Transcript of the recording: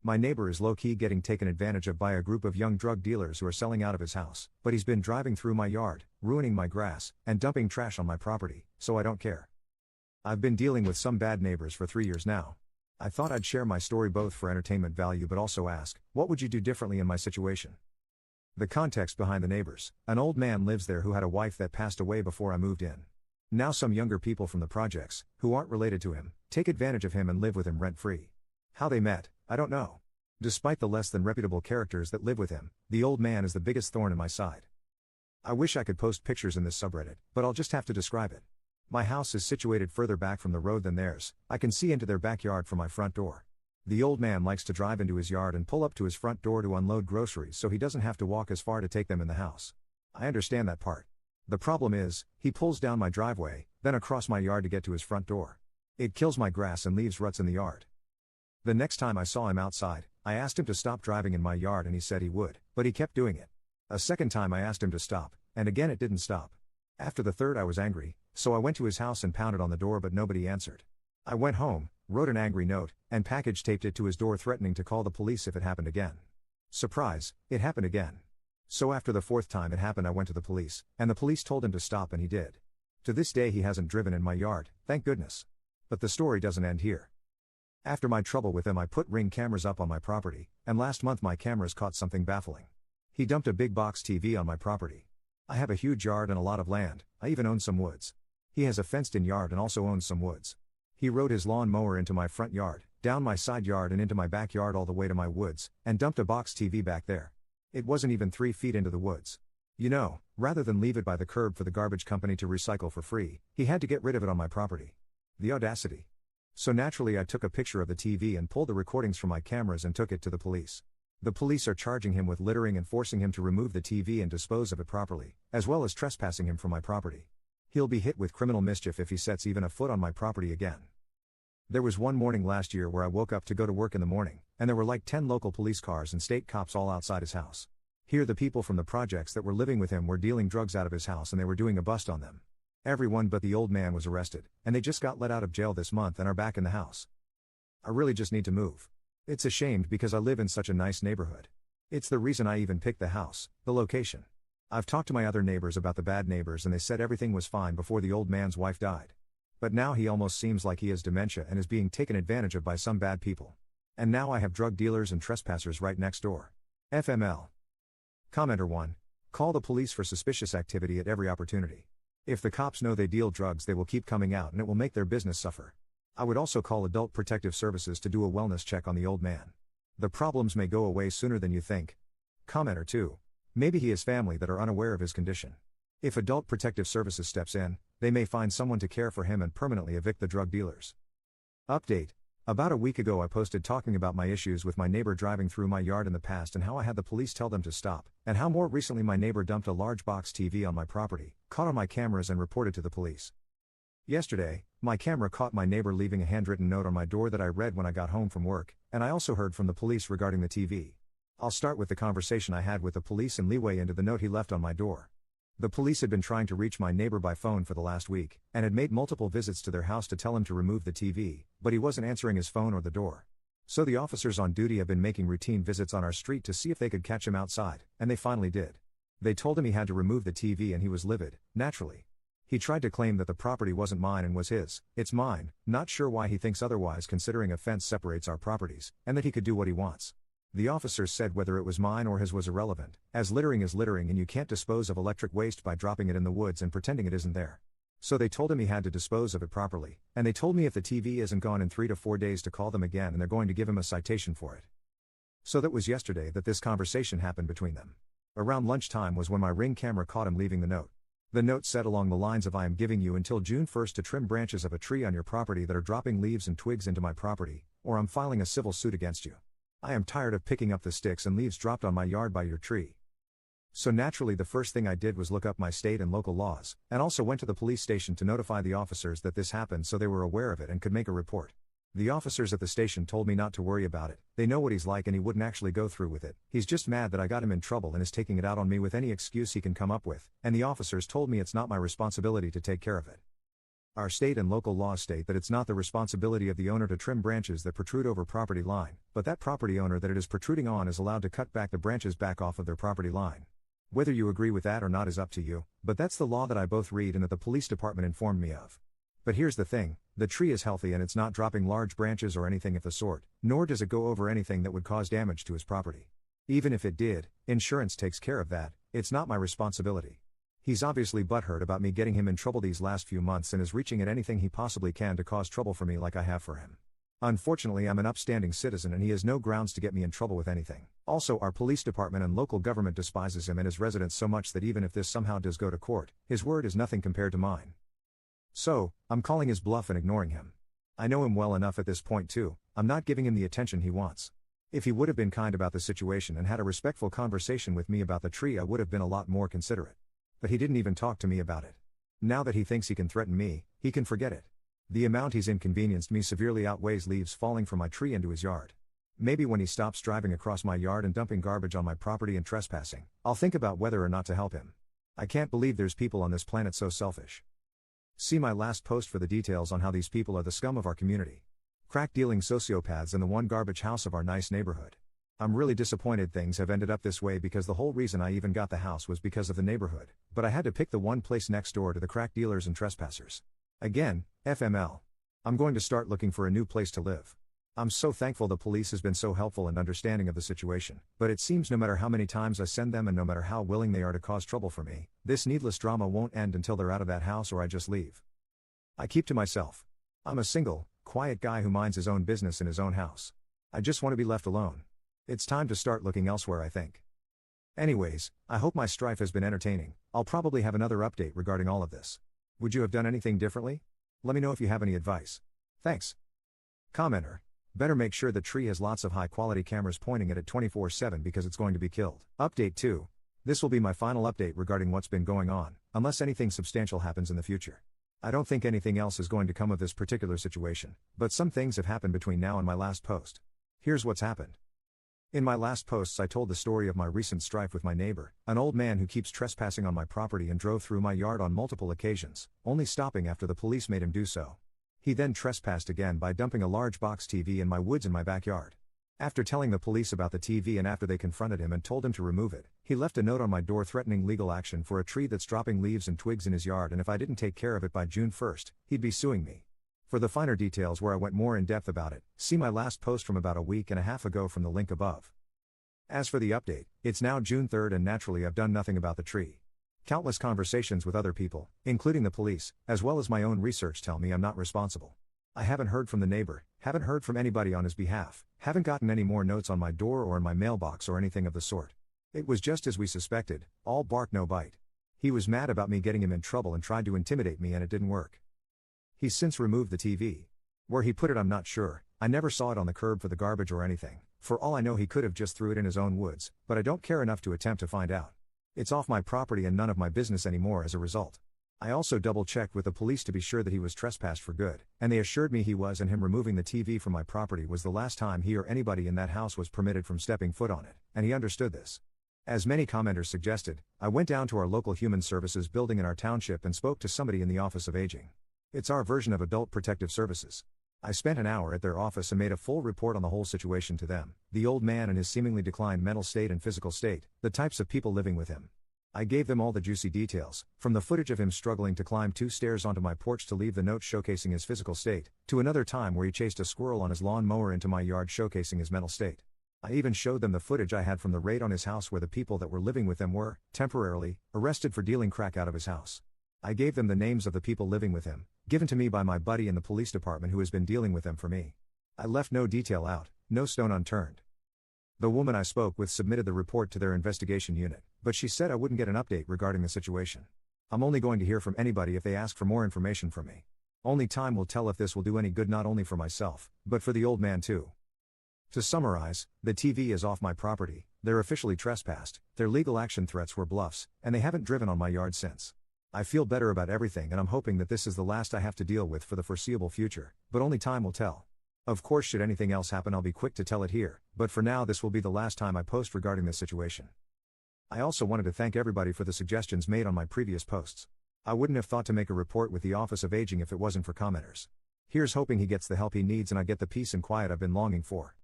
My neighbor is low-key getting taken advantage of by a group of young drug dealers who are selling out of his house, but he's been driving through my yard, ruining my grass, and dumping trash on my property, so I don't care. I've been dealing with some bad neighbors for 3 years now. I thought I'd share my story both for entertainment value but also ask, what would you do differently in my situation? The context behind the neighbors: an old man lives there who had a wife that passed away before I moved in. Now some younger people from the projects, who aren't related to him, take advantage of him and live with him rent-free. How they met, I don't know. Despite the less than reputable characters that live with him, the old man is the biggest thorn in my side. I wish I could post pictures in this subreddit, but I'll just have to describe it. My house is situated further back from the road than theirs. I can see into their backyard from my front door. The old man likes to drive into his yard and pull up to his front door to unload groceries so he doesn't have to walk as far to take them in the house. I understand that part. The problem is, he pulls down my driveway, then across my yard to get to his front door. It kills my grass and leaves ruts in the yard. The next time I saw him outside, I asked him to stop driving in my yard and he said he would, but he kept doing it. A second time I asked him to stop, and again it didn't stop. After the third I was angry, so I went to his house and pounded on the door but nobody answered. I went home, wrote an angry note, and package taped it to his door threatening to call the police if it happened again. Surprise, it happened again. So after the fourth time it happened I went to the police, and the police told him to stop and he did. To this day he hasn't driven in my yard, thank goodness. But the story doesn't end here. After my trouble with him I put Ring cameras up on my property, and last month my cameras caught something baffling. He dumped a big box TV on my property. I have a huge yard and a lot of land, I even own some woods. He has a fenced-in yard and also owns some woods. He rode his lawn mower into my front yard, down my side yard and into my backyard all the way to my woods, and dumped a box TV back there. It wasn't even 3 feet into the woods. You know, rather than leave it by the curb for the garbage company to recycle for free, he had to get rid of it on my property. The audacity. So naturally I took a picture of the TV and pulled the recordings from my cameras and took it to the police. The police are charging him with littering and forcing him to remove the TV and dispose of it properly, as well as trespassing him from my property. He'll be hit with criminal mischief if he sets even a foot on my property again. There was one morning last year where I woke up to go to work in the morning, and there were like 10 local police cars and state cops all outside his house. Here the people from the projects that were living with him were dealing drugs out of his house and they were doing a bust on them. Everyone but the old man was arrested, and they just got let out of jail this month and are back in the house. I really just need to move. It's a shame because I live in such a nice neighborhood. It's the reason I even picked the house, the location. I've talked to my other neighbors about the bad neighbors and they said everything was fine before the old man's wife died. But now he almost seems like he has dementia and is being taken advantage of by some bad people. And now I have drug dealers and trespassers right next door. FML. Commenter 1. Call the police for suspicious activity at every opportunity. If the cops know they deal drugs they will keep coming out and it will make their business suffer. I would also call Adult Protective Services to do a wellness check on the old man. The problems may go away sooner than you think. Commenter 2. Maybe he has family that are unaware of his condition. If Adult Protective Services steps in, they may find someone to care for him and permanently evict the drug dealers. Update. About a week ago I posted talking about my issues with my neighbor driving through my yard in the past and how I had the police tell them to stop, and how more recently my neighbor dumped a large box TV on my property, caught on my cameras and reported to the police. Yesterday, my camera caught my neighbor leaving a handwritten note on my door that I read when I got home from work, and I also heard from the police regarding the TV. I'll start with the conversation I had with the police and leeway into the note he left on my door. The police had been trying to reach my neighbor by phone for the last week, and had made multiple visits to their house to tell him to remove the TV, but he wasn't answering his phone or the door. So the officers on duty have been making routine visits on our street to see if they could catch him outside, and they finally did. They told him he had to remove the TV and he was livid, naturally. He tried to claim that the property wasn't mine and was his. It's mine, not sure why he thinks otherwise considering a fence separates our properties, and that he could do what he wants. The officers said whether it was mine or his was irrelevant, as littering is littering and you can't dispose of electric waste by dropping it in the woods and pretending it isn't there. So they told him he had to dispose of it properly, and they told me if the TV isn't gone in 3 to 4 days to call them again and they're going to give him a citation for it. So that was yesterday that this conversation happened between them. Around lunchtime was when my Ring camera caught him leaving the note. The note said along the lines of I am giving you until June 1st to trim branches of a tree on your property that are dropping leaves and twigs into my property, or I'm filing a civil suit against you. I am tired of picking up the sticks and leaves dropped on my yard by your tree. So naturally the first thing I did was look up my state and local laws, and also went to the police station to notify the officers that this happened so they were aware of it and could make a report. The officers at the station told me not to worry about it, they know what he's like and he wouldn't actually go through with it, he's just mad that I got him in trouble and is taking it out on me with any excuse he can come up with, and the officers told me it's not my responsibility to take care of it. Our state and local laws state that it's not the responsibility of the owner to trim branches that protrude over property line, but that property owner that it is protruding on is allowed to cut back the branches back off of their property line. Whether you agree with that or not is up to you, but that's the law that I both read and that the police department informed me of. But here's the thing, the tree is healthy and it's not dropping large branches or anything of the sort, nor does it go over anything that would cause damage to his property. Even if it did, insurance takes care of that, it's not my responsibility. He's obviously butthurt about me getting him in trouble these last few months and is reaching at anything he possibly can to cause trouble for me like I have for him. Unfortunately, I'm an upstanding citizen and he has no grounds to get me in trouble with anything. Also, our police department and local government despises him and his residents so much that even if this somehow does go to court, his word is nothing compared to mine. So, I'm calling his bluff and ignoring him. I know him well enough at this point too, I'm not giving him the attention he wants. If he would have been kind about the situation and had a respectful conversation with me about the tree, I would have been a lot more considerate. But he didn't even talk to me about it. Now that he thinks he can threaten me, he can forget it. The amount he's inconvenienced me severely outweighs leaves falling from my tree into his yard. Maybe when he stops driving across my yard and dumping garbage on my property and trespassing, I'll think about whether or not to help him. I can't believe there's people on this planet so selfish. See my last post for the details on how these people are the scum of our community. Crack-dealing sociopaths in the one garbage house of our nice neighborhood. I'm really disappointed things have ended up this way because the whole reason I even got the house was because of the neighborhood, but I had to pick the one place next door to the crack dealers and trespassers. Again, FML. I'm going to start looking for a new place to live. I'm so thankful the police has been so helpful and understanding of the situation, but it seems no matter how many times I send them and no matter how willing they are to cause trouble for me, this needless drama won't end until they're out of that house or I just leave. I keep to myself. I'm a single, quiet guy who minds his own business in his own house. I just want to be left alone. It's time to start looking elsewhere, I think. Anyways, I hope my strife has been entertaining. I'll probably have another update regarding all of this. Would you have done anything differently? Let me know if you have any advice. Thanks. Commenter. Better make sure the tree has lots of high quality cameras pointing at it 24/7 because it's going to be killed. Update 2. This will be my final update regarding what's been going on, unless anything substantial happens in the future. I don't think anything else is going to come of this particular situation, but some things have happened between now and my last post. Here's what's happened. In my last posts I told the story of my recent strife with my neighbor, an old man who keeps trespassing on my property and drove through my yard on multiple occasions, only stopping after the police made him do so. He then trespassed again by dumping a large box TV in my woods in my backyard. After telling the police about the TV and after they confronted him and told him to remove it, he left a note on my door threatening legal action for a tree that's dropping leaves and twigs in his yard, and if I didn't take care of it by June 1st, he'd be suing me. For the finer details where I went more in depth about it, see my last post from about a week and a half ago from the link above. As for the update, it's now June 3rd and naturally I've done nothing about the tree. Countless conversations with other people, including the police, as well as my own research tell me I'm not responsible. I haven't heard from the neighbor, haven't heard from anybody on his behalf, haven't gotten any more notes on my door or in my mailbox or anything of the sort. It was just as we suspected, all bark no bite. He was mad about me getting him in trouble and tried to intimidate me and it didn't work. He's since removed the TV. Where he put it I'm not sure, I never saw it on the curb for the garbage or anything. For all I know he could have just threw it in his own woods, but I don't care enough to attempt to find out. It's off my property and none of my business anymore as a result. I also double-checked with the police to be sure that he was trespassed for good, and they assured me he was, and him removing the TV from my property was the last time he or anybody in that house was permitted from stepping foot on it, and he understood this. As many commenters suggested, I went down to our local human services building in our township and spoke to somebody in the Office of Aging. It's our version of Adult Protective Services. I spent an hour at their office and made a full report on the whole situation to them, the old man and his seemingly declined mental state and physical state, the types of people living with him. I gave them all the juicy details, from the footage of him struggling to climb 2 stairs onto my porch to leave the note showcasing his physical state, to another time where he chased a squirrel on his lawn mower into my yard showcasing his mental state. I even showed them the footage I had from the raid on his house where the people that were living with him were, temporarily, arrested for dealing crack out of his house. I gave them the names of the people living with him, given to me by my buddy in the police department who has been dealing with them for me. I left no detail out, no stone unturned. The woman I spoke with submitted the report to their investigation unit, but she said I wouldn't get an update regarding the situation. I'm only going to hear from anybody if they ask for more information from me. Only time will tell if this will do any good not only for myself, but for the old man too. To summarize, the TV is off my property, they're officially trespassed, their legal action threats were bluffs, and they haven't driven on my yard since. I feel better about everything and I'm hoping that this is the last I have to deal with for the foreseeable future, but only time will tell. Of course, should anything else happen I'll be quick to tell it here, but for now this will be the last time I post regarding this situation. I also wanted to thank everybody for the suggestions made on my previous posts. I wouldn't have thought to make a report with the Office of Aging if it wasn't for commenters. Here's hoping he gets the help he needs and I get the peace and quiet I've been longing for.